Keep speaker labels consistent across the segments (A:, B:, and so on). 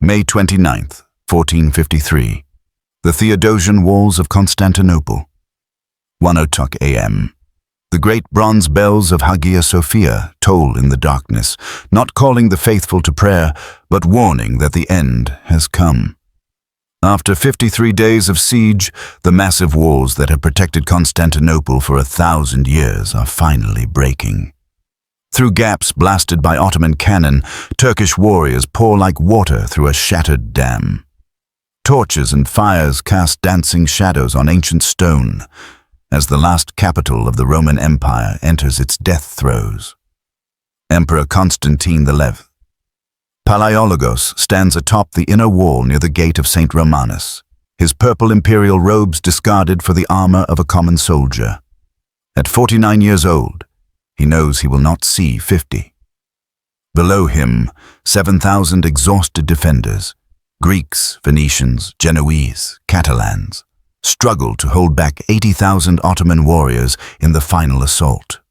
A: May 29th, 1453. The Theodosian Walls of Constantinople. 1:00 a.m. The great bronze bells of Hagia Sophia toll in the darkness, not calling the faithful to prayer, but warning that the end has come. After 53 days of siege, the massive walls that have protected Constantinople for 1,000 years are finally breaking. Through gaps blasted by Ottoman cannon, Turkish warriors pour like water through a shattered dam. Torches and fires cast dancing shadows on ancient stone as the last capital of the Roman Empire enters its death throes. Emperor Constantine XI Palaiologos stands atop the inner wall near the gate of St. Romanus, his purple imperial robes discarded for the armor of a common soldier. At 49 years old, he knows he will not see 50. Below him, 7,000 exhausted defenders, Greeks, Venetians, Genoese, Catalans, struggle to hold back 80,000 Ottoman warriors in the final assault.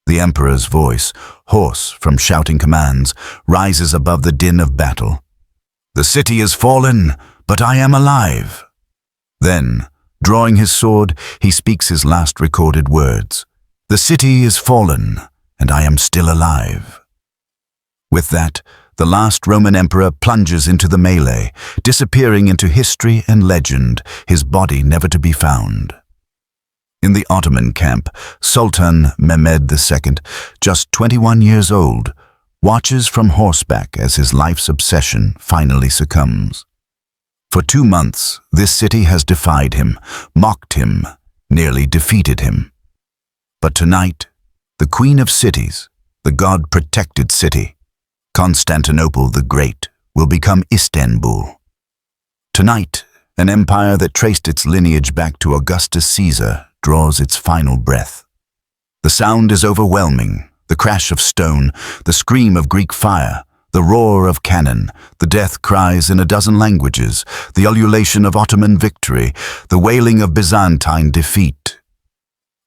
A: The emperor's voice, hoarse from shouting commands, rises above the din of battle. "The city is fallen, but I am alive." Then, drawing his sword, he speaks his last recorded words. "The city is fallen, and I am still alive." With that, the last Roman emperor plunges into the melee, disappearing into history and legend, his body never to be found. In the Ottoman camp, Sultan Mehmed II, just 21 years old, watches from horseback as his life's obsession finally succumbs. For 2 months, this city has defied him, mocked him, nearly defeated him. But tonight, the Queen of Cities, the God-protected city, Constantinople the Great, will become Istanbul. Tonight, an empire that traced its lineage back to Augustus Caesar draws its final breath. The sound is overwhelming, the crash of stone, the scream of Greek fire, the roar of cannon, the death cries in a dozen languages, the ululation of Ottoman victory, the wailing of Byzantine defeat.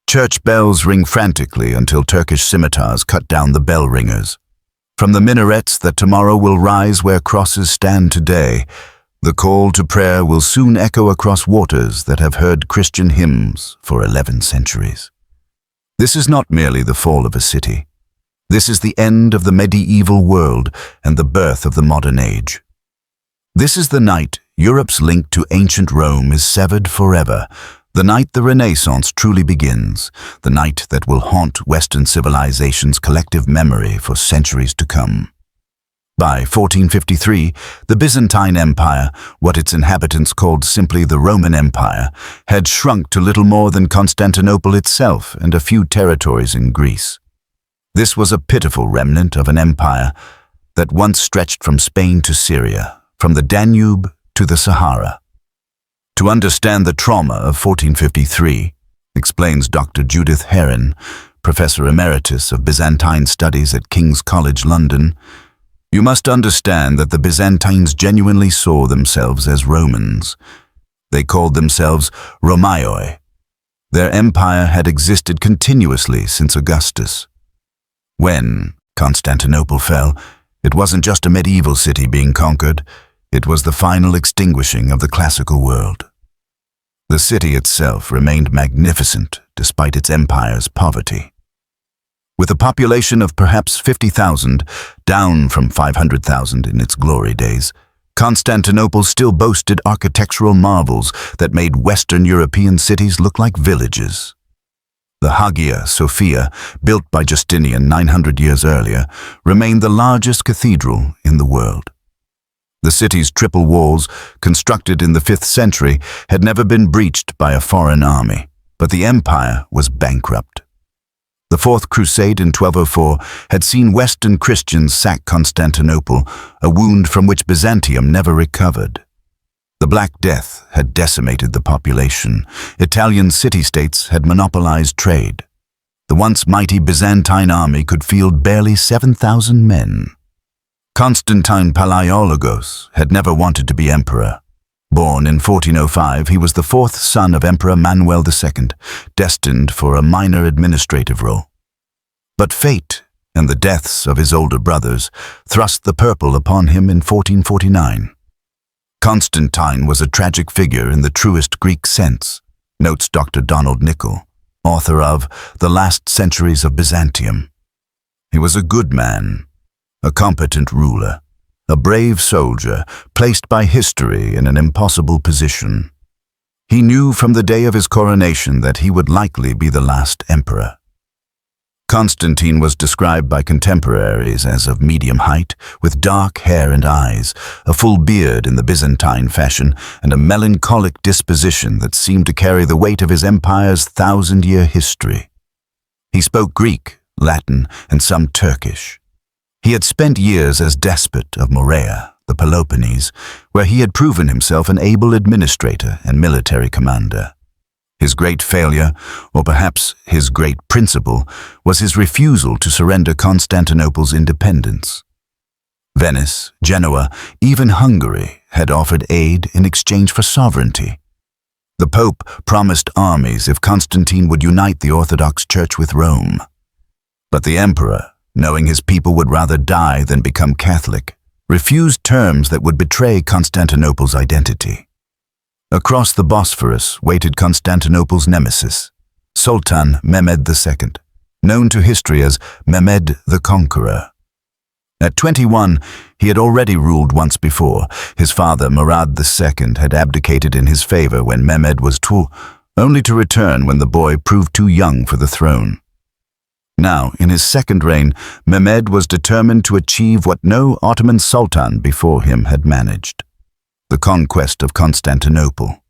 A: Church bells ring frantically until Turkish scimitars cut down the bell ringers. From the minarets that tomorrow will rise where crosses stand today, the call to prayer will soon echo across waters that have heard Christian hymns for 11 centuries. This is not merely the fall of a city. This is the end of the medieval world and the birth of the modern age. This is the night Europe's link to ancient Rome is severed forever, the night the Renaissance truly begins, the night that will haunt Western civilization's collective memory for centuries to come. By 1453, the Byzantine Empire, what its inhabitants called simply the Roman Empire, had shrunk to little more than Constantinople itself and a few territories in Greece. This was a pitiful remnant of an empire that once stretched from Spain to Syria, from the Danube to the Sahara. To understand the trauma of 1453, explains Dr. Judith Heron, Professor Emeritus of Byzantine Studies at King's College London, you must understand that the Byzantines genuinely saw themselves as Romans. They called themselves Romaioi. Their empire had existed continuously since Augustus. When Constantinople fell, it wasn't just a medieval city being conquered, it was the final extinguishing of the classical world. The city itself remained magnificent despite its empire's poverty. With a population of perhaps 50,000, down from 500,000 in its glory days, Constantinople still boasted architectural marvels that made Western European cities look like villages. The Hagia Sophia, built by Justinian 900 years earlier, remained the largest cathedral in the world. The city's triple walls, constructed in the 5th century, had never been breached by a foreign army, but the empire was bankrupt. The Fourth Crusade in 1204 had seen Western Christians sack Constantinople, a wound from which Byzantium never recovered. The Black Death had decimated the population. Italian city-states had monopolized trade. The once mighty Byzantine army could field barely 7,000 men. Constantine Palaiologos had never wanted to be emperor. Born in 1405, he was the 4th son of Emperor Manuel II, destined for a minor administrative role. But fate and the deaths of his older brothers thrust the purple upon him in 1449. Constantine was a tragic figure in the truest Greek sense, notes Dr. Donald Nicol, author of The Last Centuries of Byzantium. He was a good man, a competent ruler, a brave soldier placed by history in an impossible position. He knew from the day of his coronation that he would likely be the last emperor. Constantine was described by contemporaries as of medium height, with dark hair and eyes, a full beard in the Byzantine fashion, and a melancholic disposition that seemed to carry the weight of his empire's thousand-year history. He spoke Greek, Latin, and some Turkish. He had spent years as despot of Morea, the Peloponnese, where he had proven himself an able administrator and military commander. His great failure, or perhaps his great principle, was his refusal to surrender Constantinople's independence. Venice, Genoa, even Hungary had offered aid in exchange for sovereignty. The Pope promised armies if Constantine would unite the Orthodox Church with Rome. But the emperor, knowing his people would rather die than become Catholic, refused terms that would betray Constantinople's identity. Across the Bosphorus waited Constantinople's nemesis, Sultan Mehmed II, known to history as Mehmed the Conqueror. At 21, he had already ruled once before. His father, Murad II, had abdicated in his favor when Mehmed was 2, only to return when the boy proved too young for the throne. Now, in his second reign, Mehmed was determined to achieve what no Ottoman sultan before him had managed: the conquest of Constantinople.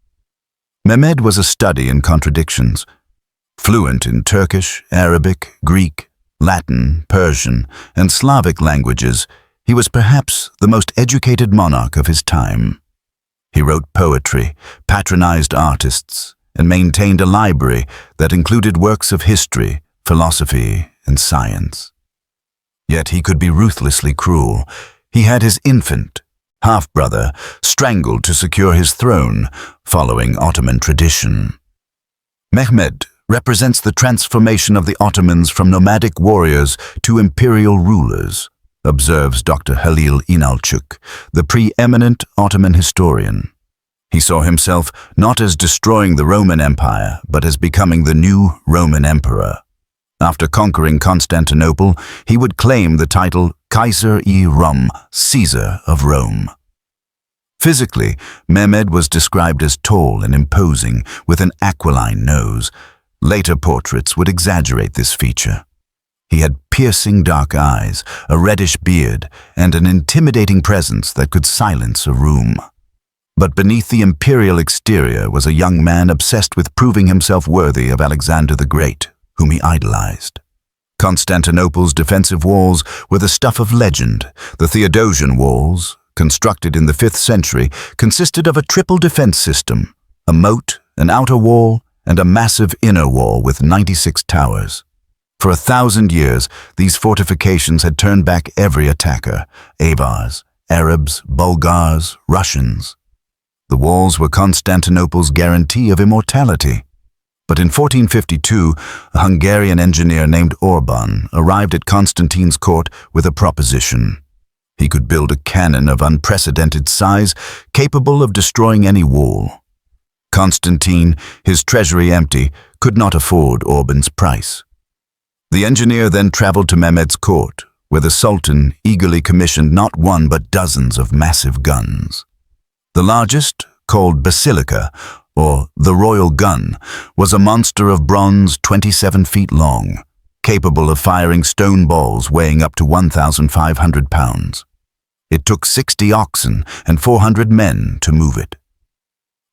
A: Mehmed was a study in contradictions. Fluent in Turkish, Arabic, Greek, Latin, Persian, and Slavic languages, he was perhaps the most educated monarch of his time. He wrote poetry, patronized artists, and maintained a library that included works of history, philosophy, and science. Yet he could be ruthlessly cruel. He had his infant, half-brother, strangled to secure his throne, following Ottoman tradition. Mehmed represents the transformation of the Ottomans from nomadic warriors to imperial rulers, observes Dr. Halil İnalcık, the preeminent Ottoman historian. He saw himself not as destroying the Roman Empire, but as becoming the new Roman emperor. After conquering Constantinople, he would claim the title Kaiser-i-Rom, Caesar of Rome. Physically, Mehmed was described as tall and imposing, with an aquiline nose. Later portraits would exaggerate this feature. He had piercing dark eyes, a reddish beard, and an intimidating presence that could silence a room. But beneath the imperial exterior was a young man obsessed with proving himself worthy of Alexander the Great, whom he idolized. Constantinople's defensive walls were the stuff of legend. The Theodosian Walls, constructed in the 5th century, consisted of a triple defense system: a moat, an outer wall, and a massive inner wall with 96 towers. For 1,000 years, these fortifications had turned back every attacker: Avars, Arabs, Bulgars, Russians. The walls were Constantinople's guarantee of immortality. But in 1452, a Hungarian engineer named Orban arrived at Constantine's court with a proposition. He could build a cannon of unprecedented size, capable of destroying any wall. Constantine, his treasury empty, could not afford Orban's price. The engineer then traveled to Mehmed's court, where the Sultan eagerly commissioned not one but dozens of massive guns. The largest, called Basilica, or the Royal Gun, was a monster of bronze 27 feet long, capable of firing stone balls weighing up to 1,500 pounds. It took 60 oxen and 400 men to move it.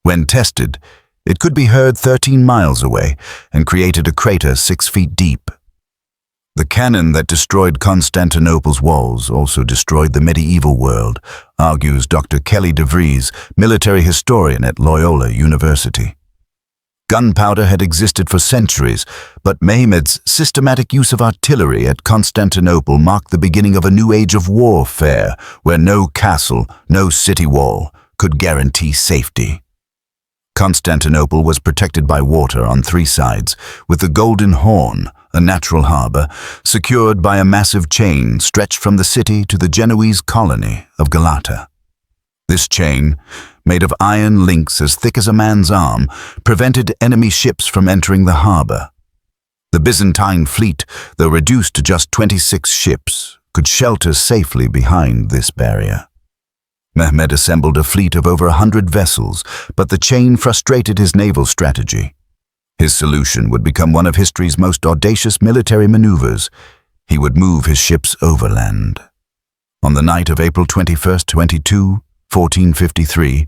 A: When tested, it could be heard 13 miles away and created a crater 6 feet deep. The cannon that destroyed Constantinople's walls also destroyed the medieval world, argues Dr. Kelly de Vries, military historian at Loyola University. Gunpowder had existed for centuries, but Mehmed's systematic use of artillery at Constantinople marked the beginning of a new age of warfare, where no castle, no city wall could guarantee safety. Constantinople was protected by water on 3 sides, with the Golden Horn, a natural harbor, secured by a massive chain stretched from the city to the Genoese colony of Galata. This chain, made of iron links as thick as a man's arm, prevented enemy ships from entering the harbor. The Byzantine fleet, though reduced to just 26 ships, could shelter safely behind this barrier. Mehmed assembled a fleet of over 100 vessels, but the chain frustrated his naval strategy. His solution would become one of history's most audacious military maneuvers. He would move his ships overland. On the night of April 21st, 1453,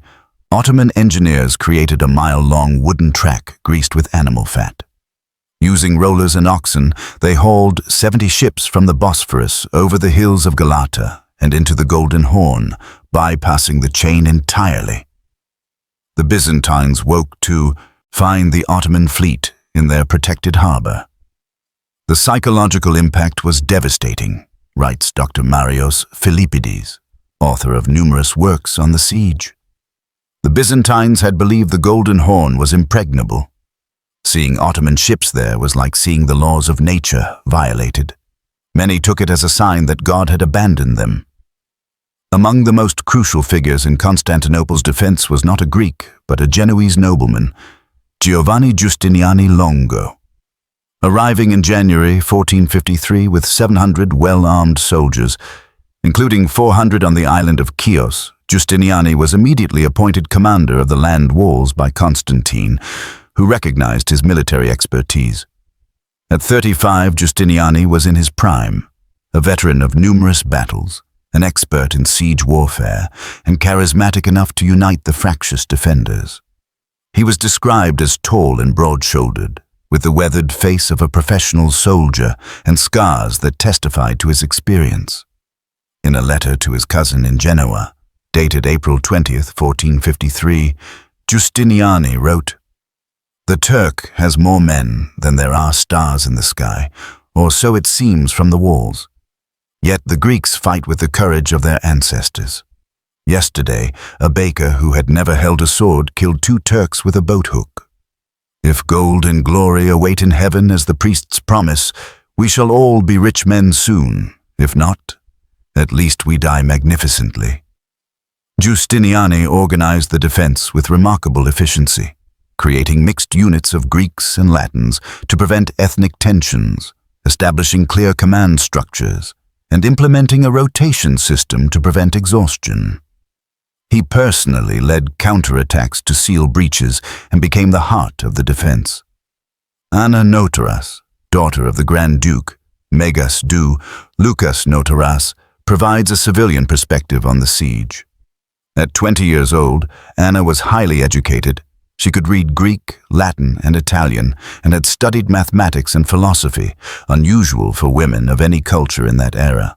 A: Ottoman engineers created a mile-long wooden track greased with animal fat. Using rollers and oxen, they hauled 70 ships from the Bosphorus over the hills of Galata and into the Golden Horn, bypassing the chain entirely. The Byzantines woke to find the Ottoman fleet in their protected harbor. The psychological impact was devastating, writes Dr. Marios Philippides, author of numerous works on the siege. The Byzantines had believed the Golden Horn was impregnable. Seeing Ottoman ships there was like seeing the laws of nature violated. Many took it as a sign that God had abandoned them. Among the most crucial figures in Constantinople's defense was not a Greek, but a Genoese nobleman, Giovanni Giustiniani Longo. Arriving in January 1453 with 700 well-armed soldiers, including 400 on the island of Chios, Giustiniani was immediately appointed commander of the land walls by Constantine, who recognized his military expertise. At 35, Giustiniani was in his prime, a veteran of numerous battles, an expert in siege warfare, and charismatic enough to unite the fractious defenders. He was described as tall and broad-shouldered, with the weathered face of a professional soldier and scars that testified to his experience. In a letter to his cousin in Genoa, dated April 20th, 1453, Giustiniani wrote, "The Turk has more men than there are stars in the sky, or so it seems from the walls. Yet the Greeks fight with the courage of their ancestors. Yesterday, a baker who had never held a sword killed 2 Turks with a boat hook. If gold and glory await in heaven as the priests promise, we shall all be rich men soon. If not, at least we die magnificently." Giustiniani organized the defense with remarkable efficiency, creating mixed units of Greeks and Latins to prevent ethnic tensions, establishing clear command structures, and implementing a rotation system to prevent exhaustion. He personally led counterattacks to seal breaches and became the heart of the defense. Anna Notaras, daughter of the Grand Duke, Megas II Lucas Notaras, provides a civilian perspective on the siege. At 20 years old, Anna was highly educated. She could read Greek, Latin, and Italian, and had studied mathematics and philosophy, unusual for women of any culture in that era.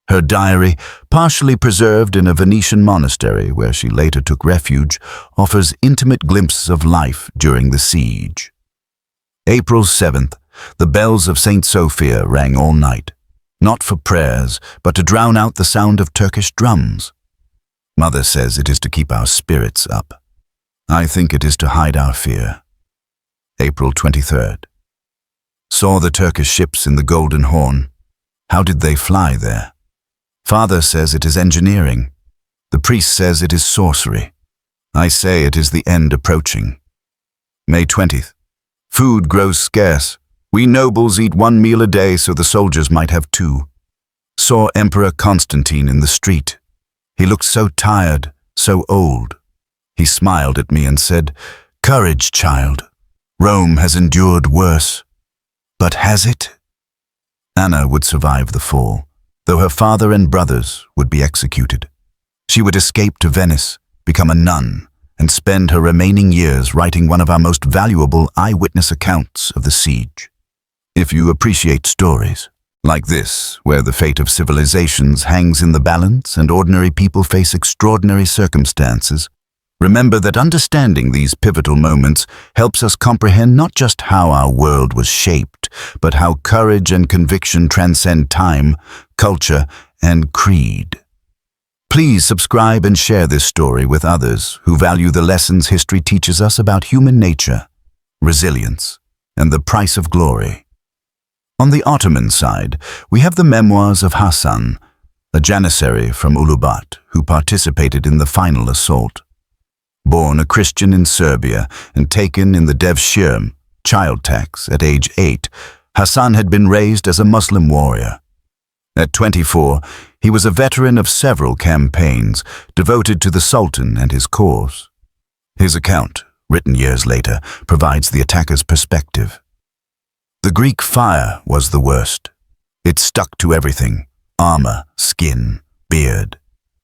A: Her diary, partially preserved in a Venetian monastery where she later took refuge, offers intimate glimpses of life during the siege. April 7th, the bells of St. Sophia rang all night, not for prayers, but to drown out the sound of Turkish drums. Mother says it is to keep our spirits up. I think it is to hide our fear. April 23rd. Saw the Turkish ships in the Golden Horn. How did they fly there? Father says it is engineering. The priest says it is sorcery. I say it is the end approaching. May 20th. Food grows scarce. We nobles eat 1 meal a day so the soldiers might have 2. Saw Emperor Constantine in the street. He looked so tired, so old. He smiled at me and said, "Courage, child. Rome has endured worse." But has it? Anna would survive the fall, though her father and brothers would be executed. She would escape to Venice, become a nun, and spend her remaining years writing one of our most valuable eyewitness accounts of the siege. If you appreciate stories like this, where the fate of civilizations hangs in the balance and ordinary people face extraordinary circumstances, remember that understanding these pivotal moments helps us comprehend not just how our world was shaped, but how courage and conviction transcend time, culture, and creed. Please subscribe and share this story with others who value the lessons history teaches us about human nature, resilience, and the price of glory. On the Ottoman side, we have the memoirs of Hassan, a janissary from Ulubat who participated in the final assault. Born a Christian in Serbia and taken in the Devshirm, child tax, at age 8, Hassan had been raised as a Muslim warrior. At 24, he was a veteran of several campaigns devoted to the Sultan and his cause. His account, written years later, provides the attacker's perspective. The Greek fire was the worst. It stuck to everything: armor, skin, beard.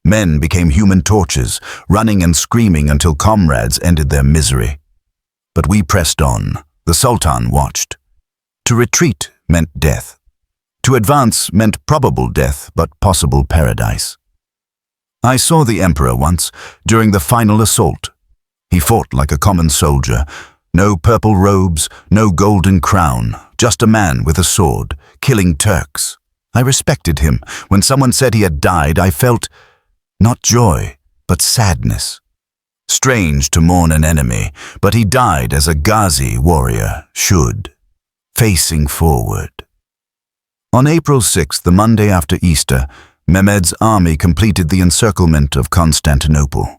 A: Men became human torches, running and screaming until comrades ended their misery. But we pressed on. The Sultan watched. To retreat meant death. To advance meant probable death, but possible paradise. I saw the emperor once, during the final assault. He fought like a common soldier. No purple robes, no golden crown, just a man with a sword, killing Turks. I respected him. When someone said he had died, I felt not joy, but sadness. Strange to mourn an enemy, but he died as a Ghazi warrior should, facing forward. On April 6, the Monday after Easter, Mehmed's army completed the encirclement of Constantinople.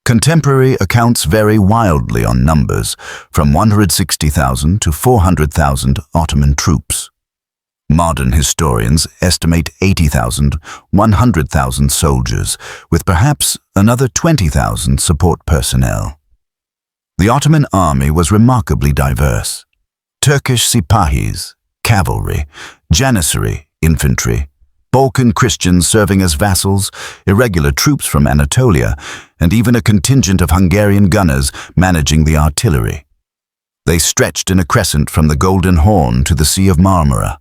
A: Contemporary accounts vary wildly on numbers, from 160,000 to 400,000 Ottoman troops. Modern historians estimate 80,000, 100,000 soldiers, with perhaps another 20,000 support personnel. The Ottoman army was remarkably diverse. Turkish sipahis, cavalry, janissary, infantry, Balkan Christians serving as vassals, irregular troops from Anatolia, and even a contingent of Hungarian gunners managing the artillery. They stretched in a crescent from the Golden Horn to the Sea of Marmara,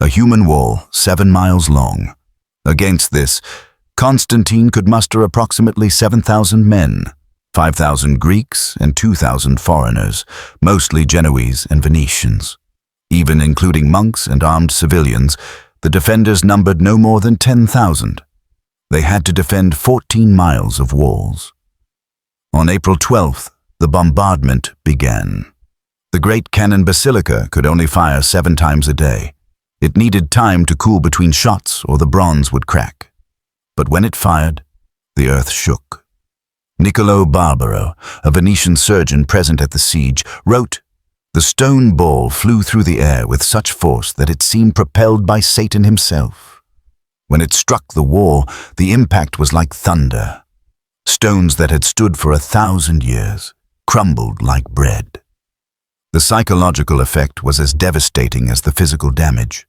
A: a human wall 7 miles long. Against this, Constantine could muster approximately 7,000 men, 5,000 Greeks and 2,000 foreigners, mostly Genoese and Venetians. Even including monks and armed civilians, the defenders numbered no more than 10,000. They had to defend 14 miles of walls. On April 12th, the bombardment began. The Great Cannon Basilica could only fire 7 times a day. It needed time to cool between shots or the bronze would crack. But when it fired, the earth shook. Niccolò Barbaro, a Venetian surgeon present at the siege, wrote, "The stone ball flew through the air with such force that it seemed propelled by Satan himself. When it struck the wall, the impact was like thunder. Stones that had stood for 1,000 years crumbled like bread." The psychological effect was as devastating as the physical damage.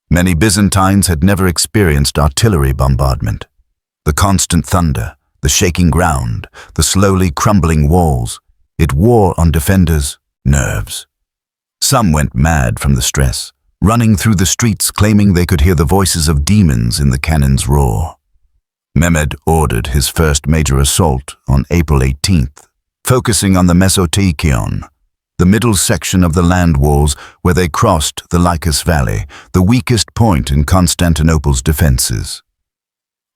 A: Many Byzantines had never experienced artillery bombardment. The constant thunder, the shaking ground, the slowly crumbling walls, it wore on defenders' nerves. Some went mad from the stress, running through the streets claiming they could hear the voices of demons in the cannon's roar. Mehmed ordered his first major assault on April 18th, focusing on the Mesopotamia, the middle section of the land walls where they crossed the Lycus Valley, the weakest point in Constantinople's defenses.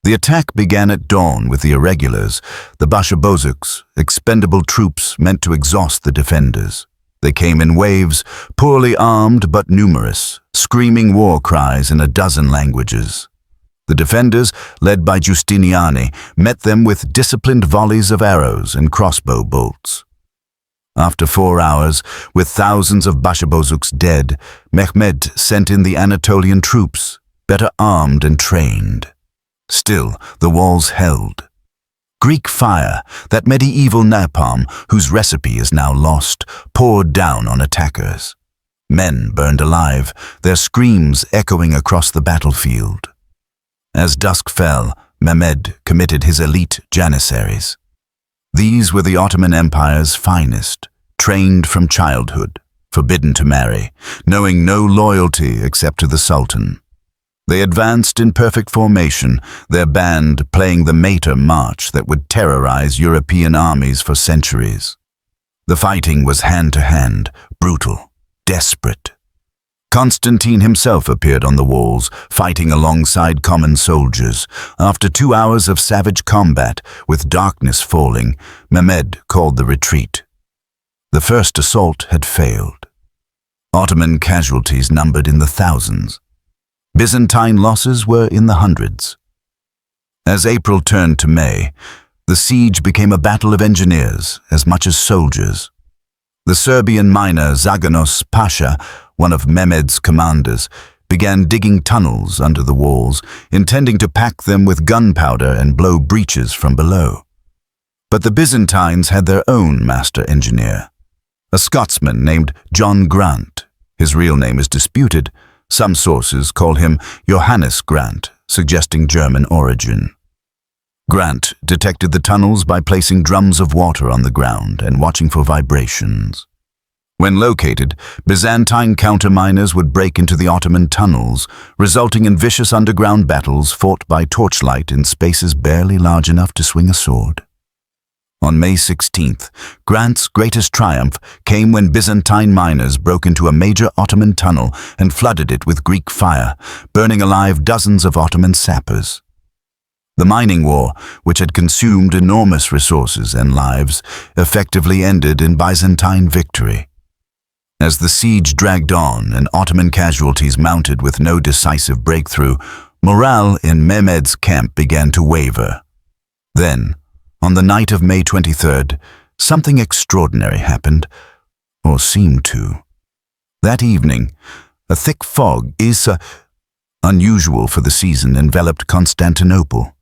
A: The attack began at dawn with the irregulars, the Bashabozuks, expendable troops meant to exhaust the defenders. They came in waves, poorly armed but numerous, screaming war cries in a dozen languages. The defenders, led by Giustiniani, met them with disciplined volleys of arrows and crossbow bolts. After 4 hours, with thousands of Bashabozuks dead, Mehmed sent in the Anatolian troops, better armed and trained. Still, the walls held. Greek fire, that medieval napalm whose recipe is now lost, poured down on attackers. Men burned alive, their screams echoing across the battlefield. As dusk fell, Mehmed committed his elite janissaries. These were the Ottoman Empire's finest, trained from childhood, forbidden to marry, knowing no loyalty except to the Sultan. They advanced in perfect formation, their band playing the Mater March that would terrorize European armies for centuries. The fighting was hand-to-hand, brutal, desperate. Constantine himself appeared on the walls, fighting alongside common soldiers. After 2 hours of savage combat, with darkness falling, Mehmed called the retreat. The first assault had failed. Ottoman casualties numbered in the thousands. Byzantine losses were in the hundreds. As April turned to May, the siege became a battle of engineers as much as soldiers. The Serbian miner Zaganos Pasha, one of Mehmed's commanders, began digging tunnels under the walls, intending to pack them with gunpowder and blow breaches from below. But the Byzantines had their own master engineer, a Scotsman named John Grant. His real name is disputed. Some sources call him Johannes Grant, suggesting German origin. Grant detected the tunnels by placing drums of water on the ground and watching for vibrations. When located, Byzantine counterminers would break into the Ottoman tunnels, resulting in vicious underground battles fought by torchlight in spaces barely large enough to swing a sword. On May 16th, Grant's greatest triumph came when Byzantine miners broke into a major Ottoman tunnel and flooded it with Greek fire, burning alive dozens of Ottoman sappers. The mining war, which had consumed enormous resources and lives, effectively ended in Byzantine victory. As the siege dragged on and Ottoman casualties mounted with no decisive breakthrough, morale in Mehmed's camp began to waver. Then, on the night of May 23rd, something extraordinary happened, or seemed to. That evening, a thick fog, unusual for the season, enveloped Constantinople.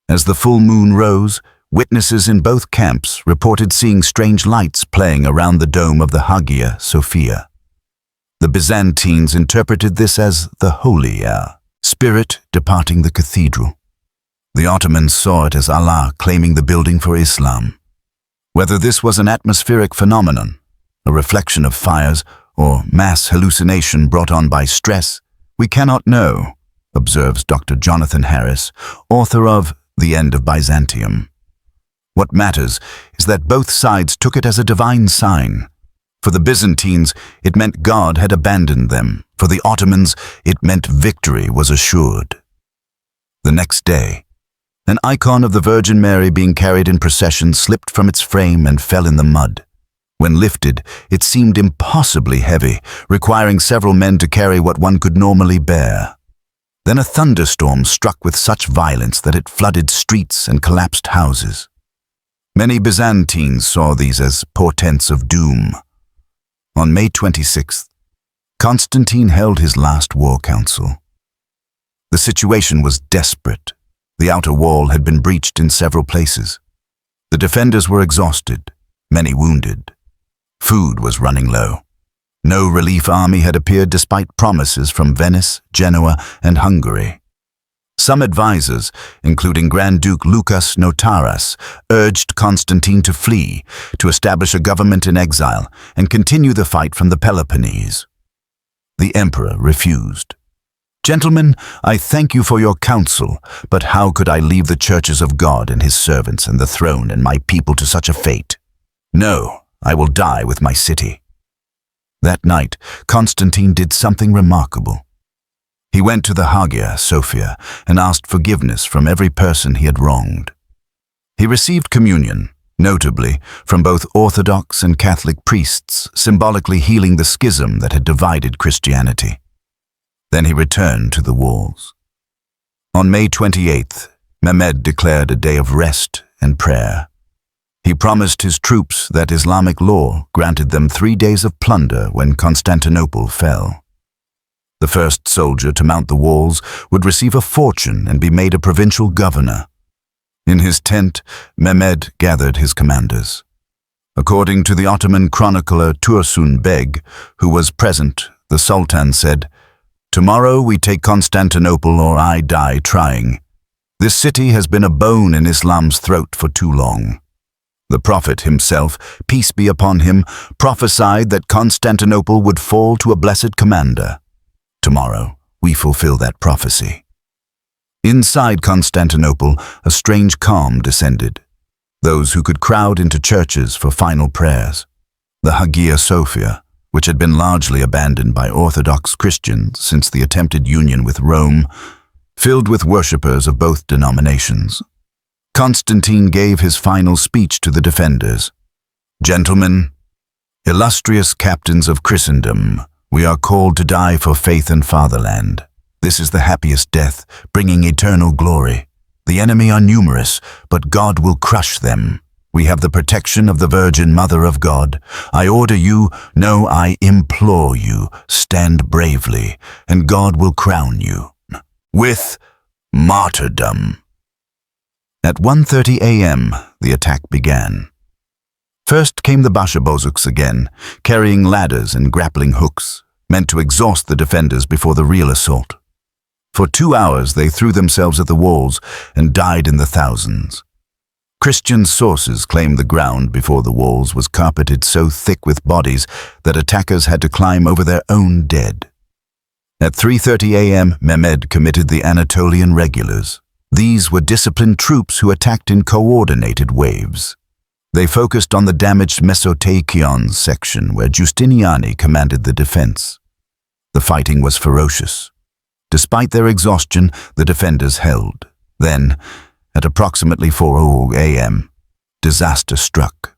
A: As the full moon rose, witnesses in both camps reported seeing strange lights playing around the dome of the Hagia Sophia. The Byzantines interpreted this as the holy hour, spirit departing the cathedral. The Ottomans saw it as Allah claiming the building for Islam. Whether this was an atmospheric phenomenon, a reflection of fires, or mass hallucination brought on by stress, we cannot know, observes Dr. Jonathan Harris, author of The End of Byzantium. What matters is that both sides took it as a divine sign. For the Byzantines, it meant God had abandoned them. For the Ottomans, it meant victory was assured. The next day, an icon of the Virgin Mary being carried in procession slipped from its frame and fell in the mud. When lifted, it seemed impossibly heavy, requiring several men to carry what one could normally bear. Then a thunderstorm struck with such violence that it flooded streets and collapsed houses. Many Byzantines saw these as portents of doom. On May 26th, Constantine held his last war council. The situation was desperate. The outer wall had been breached in several places. The defenders were exhausted, many wounded. Food was running low. No relief army had appeared despite promises from Venice, Genoa, and Hungary. Some advisors, including Grand Duke Lucas Notaras, urged Constantine to flee, to establish a government in exile, and continue the fight from the Peloponnese. The emperor refused. "Gentlemen, I thank you for your counsel, but how could I leave the churches of God and his servants and the throne and my people to such a fate? No, I will die with my city." That night, Constantine did something remarkable. He went to the Hagia Sophia and asked forgiveness from every person he had wronged. He received communion, notably from both Orthodox and Catholic priests, symbolically healing the schism that had divided Christianity. Then he returned to the walls. On May 28th, Mehmed declared a day of rest and prayer. He promised his troops that Islamic law granted them 3 days of plunder when Constantinople fell. The first soldier to mount the walls would receive a fortune and be made a provincial governor. In his tent, Mehmed gathered his commanders. According to the Ottoman chronicler Tursun Beg, who was present, the Sultan said, "Tomorrow we take Constantinople or I die trying. This city has been a bone in Islam's throat for too long." The Prophet himself, peace be upon him, prophesied that Constantinople would fall to a blessed commander. Tomorrow we fulfill that prophecy. Inside Constantinople, a strange calm descended. Those who could crowd into churches for final prayers. The Hagia Sophia, which had been largely abandoned by Orthodox Christians since the attempted union with Rome, filled with worshippers of both denominations. Constantine gave his final speech to the defenders. "Gentlemen, illustrious captains of Christendom, We are called to die for faith and fatherland. This is the happiest death, bringing eternal glory. The enemy are numerous, but God will crush them. We have the protection of the Virgin Mother of God. I order you, no, I implore you, stand bravely, and God will crown you with martyrdom. At 1:30 a.m., the attack began. First came the Bashabozuks again, carrying ladders and grappling hooks, meant to exhaust the defenders before the real assault. For 2 hours they threw themselves at the walls and died in the thousands. Christian sources claim the ground before the walls was carpeted so thick with bodies that attackers had to climb over their own dead. At 3:30 a.m., Mehmed committed the Anatolian regulars. These were disciplined troops who attacked in coordinated waves. They focused on the damaged Mesopotamia section where Justiniani commanded the defense. The fighting was ferocious. Despite their exhaustion, the defenders held. Then, at approximately 4:00 a.m., disaster struck.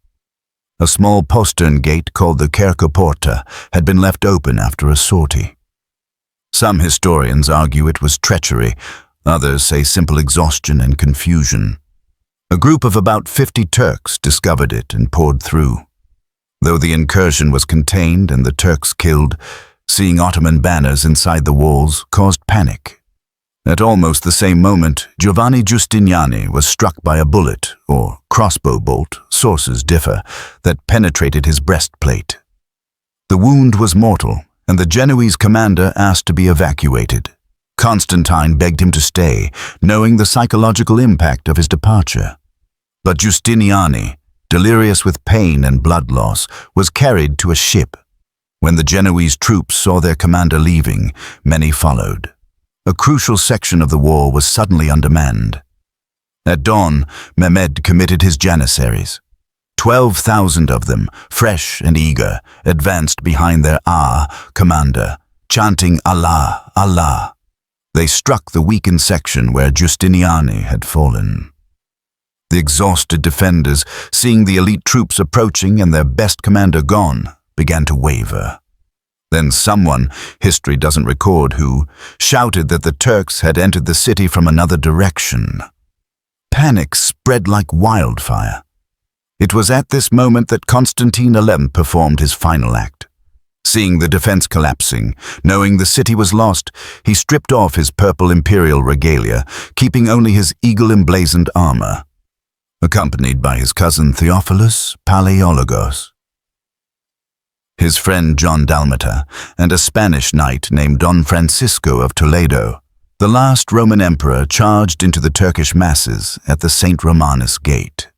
A: A small postern gate called the Kerkoporta had been left open after a sortie. Some historians argue it was treachery, others say simple exhaustion and confusion. A group of about 50 Turks discovered it and poured through. Though the incursion was contained and the Turks killed, seeing Ottoman banners inside the walls caused panic. At almost the same moment, Giovanni Giustiniani was struck by a bullet, or crossbow bolt, sources differ, that penetrated his breastplate. The wound was mortal, and the Genoese commander asked to be evacuated. Constantine begged him to stay, knowing the psychological impact of his departure. But Giustiniani, delirious with pain and blood loss, was carried to a ship. When the Genoese troops saw their commander leaving, many followed. A crucial section of the wall was suddenly undermanned. At dawn, Mehmed committed his janissaries. 12,000 of them, fresh and eager, advanced behind their commander, chanting Allah, Allah. They struck the weakened section where Giustiniani had fallen. The exhausted defenders, seeing the elite troops approaching and their best commander gone, began to waver. Then someone, history doesn't record who, shouted that the Turks had entered the city from another direction. Panic spread like wildfire. It was at this moment that Constantine XI performed his final act. Seeing the defense collapsing, knowing the city was lost, he stripped off his purple imperial regalia, keeping only his eagle-emblazoned armor, accompanied by his cousin Theophilus Palaiologos, his friend John Dalmater, and a Spanish knight named Don Francisco of Toledo. The last Roman emperor charged into the Turkish masses at the St. Romanus Gate.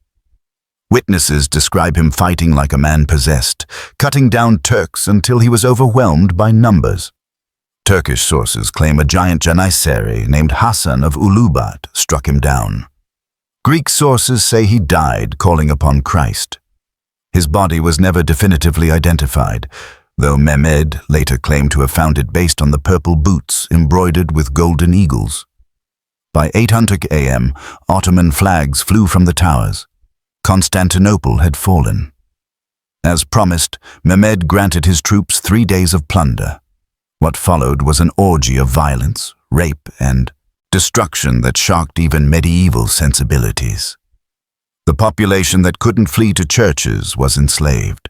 A: Witnesses describe him fighting like a man possessed, cutting down Turks until he was overwhelmed by numbers. Turkish sources claim a giant janissary named Hassan of Ulubat struck him down. Greek sources say he died calling upon Christ. His body was never definitively identified, though Mehmed later claimed to have found it based on the purple boots embroidered with golden eagles. By 800 a.m., Ottoman flags flew from the towers. Constantinople had fallen. As promised, Mehmed granted his troops 3 days of plunder. What followed was an orgy of violence, rape, and destruction that shocked even medieval sensibilities. The population that couldn't flee to churches was enslaved.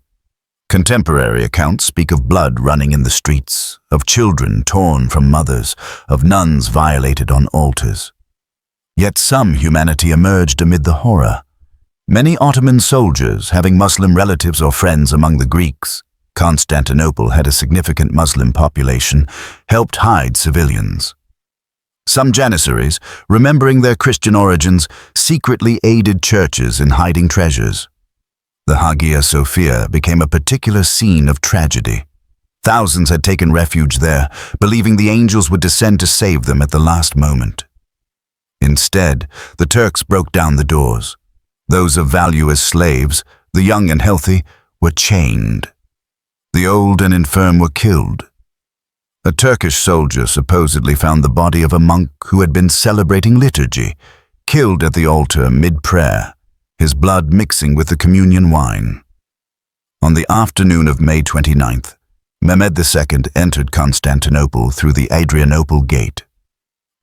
A: Contemporary accounts speak of blood running in the streets, of children torn from mothers, of nuns violated on altars. Yet some humanity emerged amid the horror. Many Ottoman soldiers, having Muslim relatives or friends among the Greeks, Constantinople had a significant Muslim population, helped hide civilians. Some janissaries, remembering their Christian origins, secretly aided churches in hiding treasures. The Hagia Sophia became a particular scene of tragedy. Thousands had taken refuge there, believing the angels would descend to save them at the last moment. Instead, the Turks broke down the doors. Those of value as slaves, the young and healthy, were chained. The old and infirm were killed. A Turkish soldier supposedly found the body of a monk who had been celebrating liturgy, killed at the altar mid-prayer, his blood mixing with the communion wine. On the afternoon of May 29th, Mehmed II entered Constantinople through the Adrianople Gate.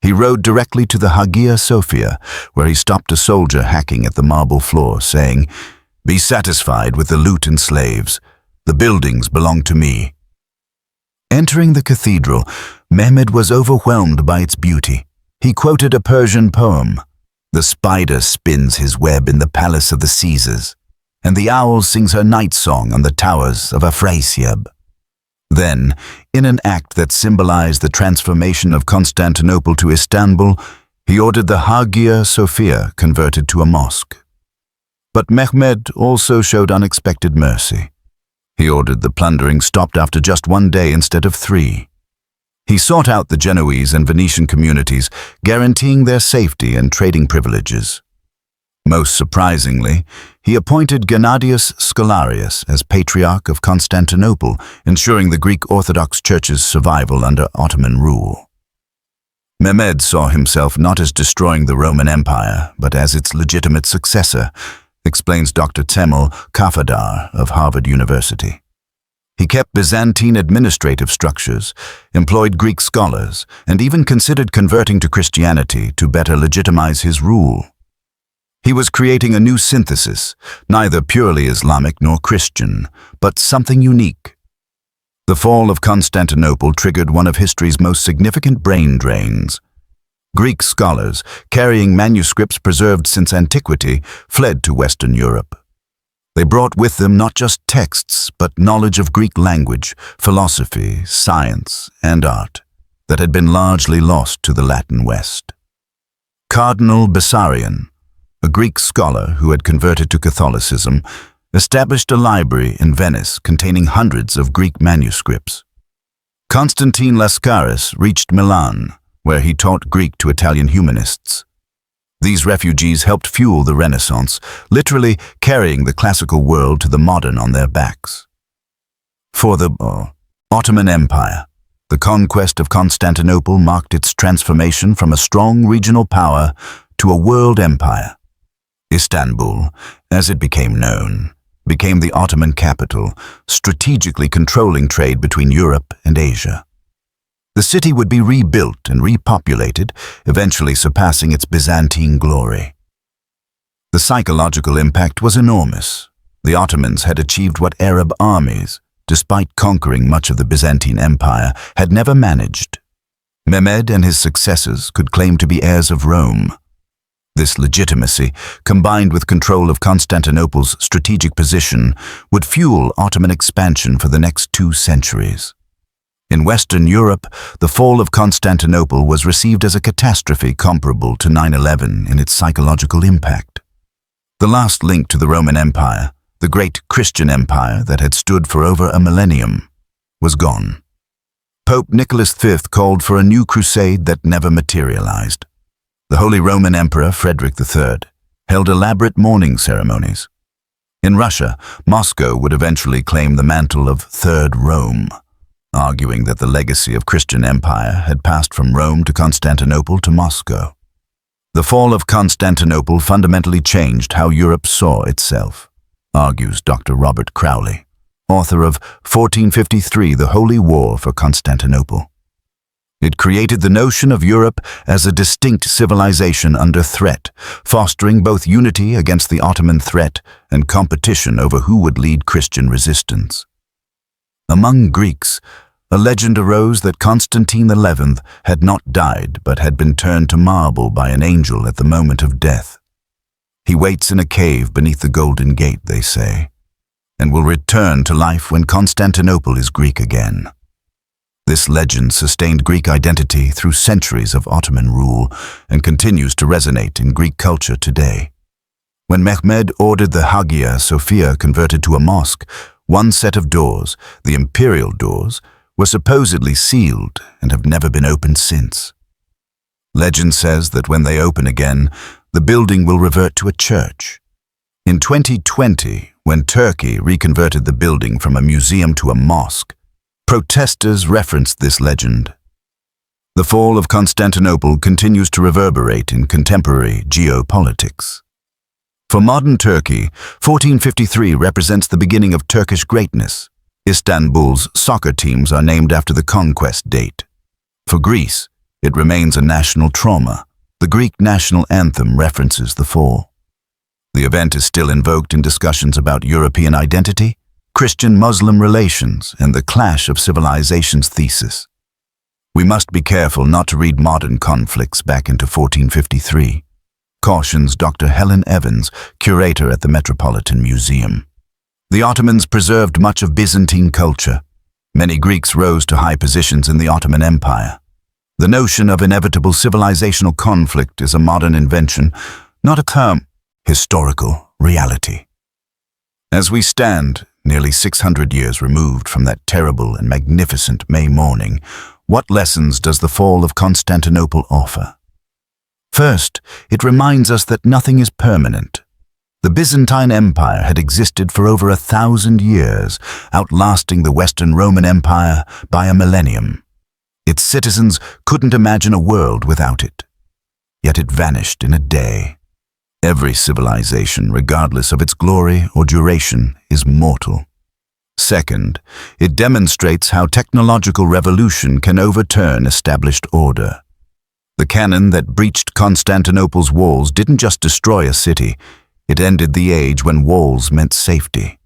A: He rode directly to the Hagia Sophia, where he stopped a soldier hacking at the marble floor, saying, "Be satisfied with the loot and slaves. The buildings belong to me." Entering the cathedral, Mehmed was overwhelmed by its beauty. He quoted a Persian poem, "The spider spins his web in the palace of the Caesars, and the owl sings her night song on the towers of Afrasiab." Then, in an act that symbolized the transformation of Constantinople to Istanbul, he ordered the Hagia Sophia converted to a mosque. But Mehmed also showed unexpected mercy. He ordered the plundering stopped after just 1 day instead of 3. He sought out the Genoese and Venetian communities, guaranteeing their safety and trading privileges. Most surprisingly, he appointed Gennadius Scholarius as Patriarch of Constantinople, ensuring the Greek Orthodox Church's survival under Ottoman rule. Mehmed saw himself not as destroying the Roman Empire, but as its legitimate successor, explains Dr. Temel Kafadar of Harvard University. He kept Byzantine administrative structures, employed Greek scholars, and even considered converting to Christianity to better legitimize his rule. He was creating a new synthesis, neither purely Islamic nor Christian, but something unique. The fall of Constantinople triggered one of history's most significant brain drains. Greek scholars, carrying manuscripts preserved since antiquity, fled to Western Europe. They brought with them not just texts, but knowledge of Greek language, philosophy, science, and art that had been largely lost to the Latin West. Cardinal Bessarion, a Greek scholar who had converted to Catholicism, established a library in Venice containing hundreds of Greek manuscripts. Constantine Lascaris reached Milan, where he taught Greek to Italian humanists. These refugees helped fuel the Renaissance, literally carrying the classical world to the modern on their backs. For the Ottoman Empire, the conquest of Constantinople marked its transformation from a strong regional power to a world empire. Istanbul, as it became known, became the Ottoman capital, strategically controlling trade between Europe and Asia. The city would be rebuilt and repopulated, eventually surpassing its Byzantine glory. The psychological impact was enormous. The Ottomans had achieved what Arab armies, despite conquering much of the Byzantine Empire, had never managed. Mehmed and his successors could claim to be heirs of Rome. This legitimacy, combined with control of Constantinople's strategic position, would fuel Ottoman expansion for the next 2 centuries. In Western Europe, the fall of Constantinople was received as a catastrophe comparable to 9/11 in its psychological impact. The last link to the Roman Empire, the great Christian empire that had stood for over a millennium, was gone. Pope Nicholas V called for a new crusade that never materialized. The Holy Roman Emperor Frederick III held elaborate mourning ceremonies. In Russia, Moscow would eventually claim the mantle of Third Rome, arguing that the legacy of Christian empire had passed from Rome to Constantinople to Moscow. The fall of Constantinople fundamentally changed how Europe saw itself, argues Dr. Robert Crowley, author of 1453, The Holy War for Constantinople. It created the notion of Europe as a distinct civilization under threat, fostering both unity against the Ottoman threat and competition over who would lead Christian resistance. Among Greeks, a legend arose that Constantine XI had not died but had been turned to marble by an angel at the moment of death. He waits in a cave beneath the Golden Gate, they say, and will return to life when Constantinople is Greek again. This legend sustained Greek identity through centuries of Ottoman rule and continues to resonate in Greek culture today. When Mehmed ordered the Hagia Sophia converted to a mosque, one set of doors, the imperial doors, were supposedly sealed and have never been opened since. Legend says that when they open again, the building will revert to a church. In 2020, when Turkey reconverted the building from a museum to a mosque, protesters referenced this legend. The fall of Constantinople continues to reverberate in contemporary geopolitics. For modern Turkey, 1453 represents the beginning of Turkish greatness, Istanbul's soccer teams are named after the conquest date. For Greece, it remains a national trauma. The Greek national anthem references the fall. The event is still invoked in discussions about European identity, Christian-Muslim relations, and the clash of civilizations thesis. We must be careful not to read modern conflicts back into 1453, cautions Dr. Helen Evans, curator at the Metropolitan Museum. The Ottomans preserved much of Byzantine culture. Many Greeks rose to high positions in the Ottoman Empire. The notion of inevitable civilizational conflict is a modern invention, not a term, historical reality. As we stand, nearly 600 years removed from that terrible and magnificent May morning, what lessons does the fall of Constantinople offer? First, it reminds us that nothing is permanent. The Byzantine Empire had existed for over 1,000 years, outlasting the Western Roman Empire by a millennium. Its citizens couldn't imagine a world without it. Yet it vanished in a day. Every civilization, regardless of its glory or duration, is mortal. Second, it demonstrates how technological revolution can overturn established order. The cannon that breached Constantinople's walls didn't just destroy a city, it ended the age when walls meant safety.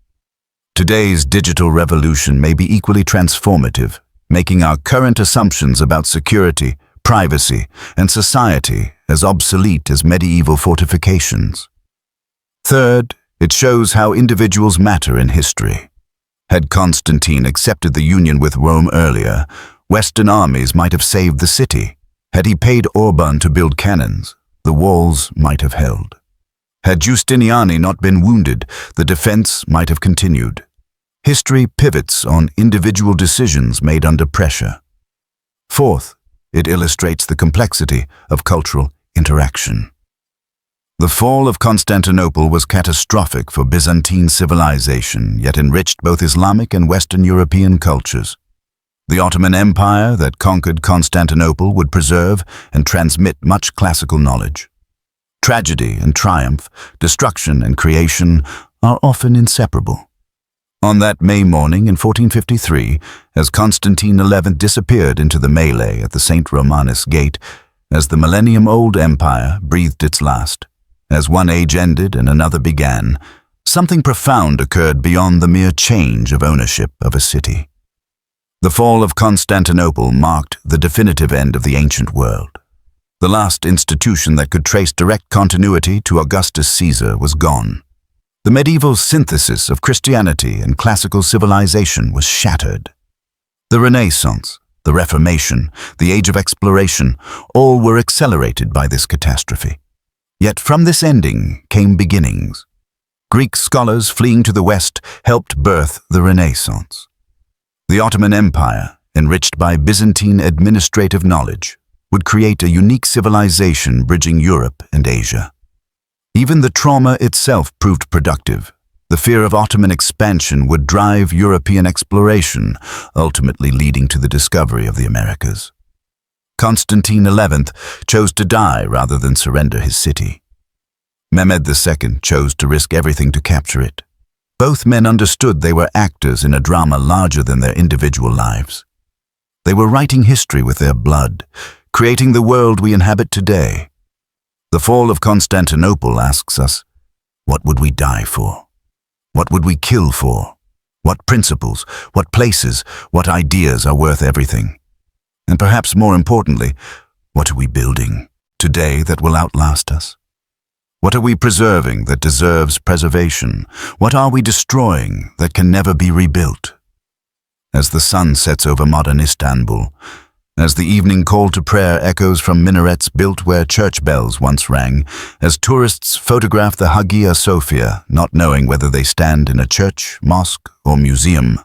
A: Today's digital revolution may be equally transformative, making our current assumptions about security, privacy, and society as obsolete as medieval fortifications. Third, it shows how individuals matter in history. Had Constantine accepted the union with Rome earlier, Western armies might have saved the city. Had he paid Orban to build cannons, the walls might have held. Had Justiniani not been wounded, the defense might have continued. History pivots on individual decisions made under pressure. Fourth, it illustrates the complexity of cultural interaction. The fall of Constantinople was catastrophic for Byzantine civilization, yet enriched both Islamic and Western European cultures. The Ottoman Empire that conquered Constantinople would preserve and transmit much classical knowledge. Tragedy and triumph, destruction and creation are often inseparable. On that May morning in 1453, as Constantine XI disappeared into the melee at the St. Romanus Gate, as the millennium-old empire breathed its last, as one age ended and another began, something profound occurred beyond the mere change of ownership of a city. The fall of Constantinople marked the definitive end of the ancient world. The last institution that could trace direct continuity to Augustus Caesar was gone. The medieval synthesis of Christianity and classical civilization was shattered. The Renaissance, the Reformation, the Age of Exploration, all were accelerated by this catastrophe. Yet from this ending came beginnings. Greek scholars fleeing to the West helped birth the Renaissance. The Ottoman Empire, enriched by Byzantine administrative knowledge, would create a unique civilization bridging Europe and Asia. Even the trauma itself proved productive. The fear of Ottoman expansion would drive European exploration, ultimately leading to the discovery of the Americas. Constantine XI chose to die rather than surrender his city. Mehmed II chose to risk everything to capture it. Both men understood they were actors in a drama larger than their individual lives. They were writing history with their blood, creating the world we inhabit today. The fall of Constantinople asks us, what would we die for? What would we kill for? What principles, what places, what ideas are worth everything? And perhaps more importantly, what are we building today that will outlast us? What are we preserving that deserves preservation? What are we destroying that can never be rebuilt? As the sun sets over modern Istanbul, as the evening call to prayer echoes from minarets built where church bells once rang, as tourists photograph the Hagia Sophia, not knowing whether they stand in a church, mosque, or museum,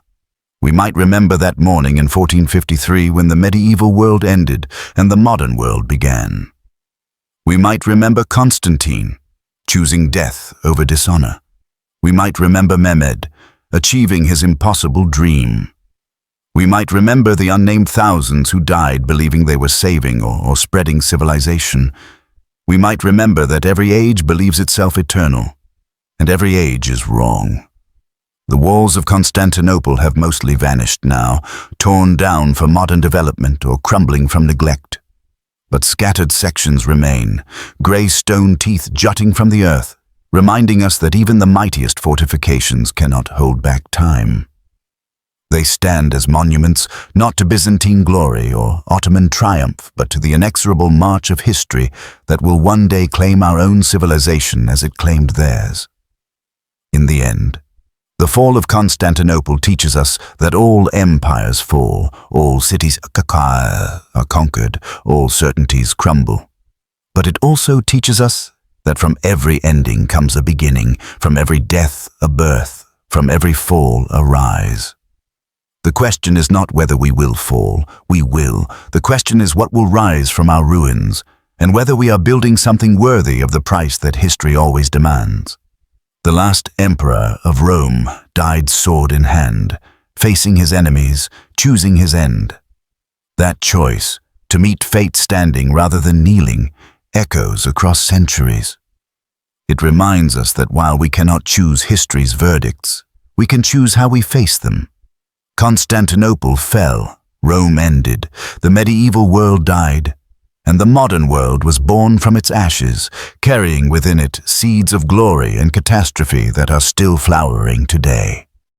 A: we might remember that morning in 1453 when the medieval world ended and the modern world began. We might remember Constantine, choosing death over dishonor. We might remember Mehmed, achieving his impossible dream. We might remember the unnamed thousands who died believing they were saving or spreading civilization. We might remember that every age believes itself eternal, and every age is wrong. The walls of Constantinople have mostly vanished now, torn down for modern development or crumbling from neglect. But scattered sections remain, grey stone teeth jutting from the earth, reminding us that even the mightiest fortifications cannot hold back time. They stand as monuments not to Byzantine glory or Ottoman triumph, but to the inexorable march of history that will one day claim our own civilization as it claimed theirs. In the end, the fall of Constantinople teaches us that all empires fall, all cities are conquered, all certainties crumble. But it also teaches us that from every ending comes a beginning, from every death a birth, from every fall a rise. The question is not whether we will fall, we will. The question is what will rise from our ruins, and whether we are building something worthy of the price that history always demands. The last emperor of Rome died sword in hand, facing his enemies, choosing his end. That choice, to meet fate standing rather than kneeling, echoes across centuries. It reminds us that while we cannot choose history's verdicts, we can choose how we face them. Constantinople fell, Rome ended, the medieval world died, and the modern world was born from its ashes, carrying within it seeds of glory and catastrophe that are still flowering today.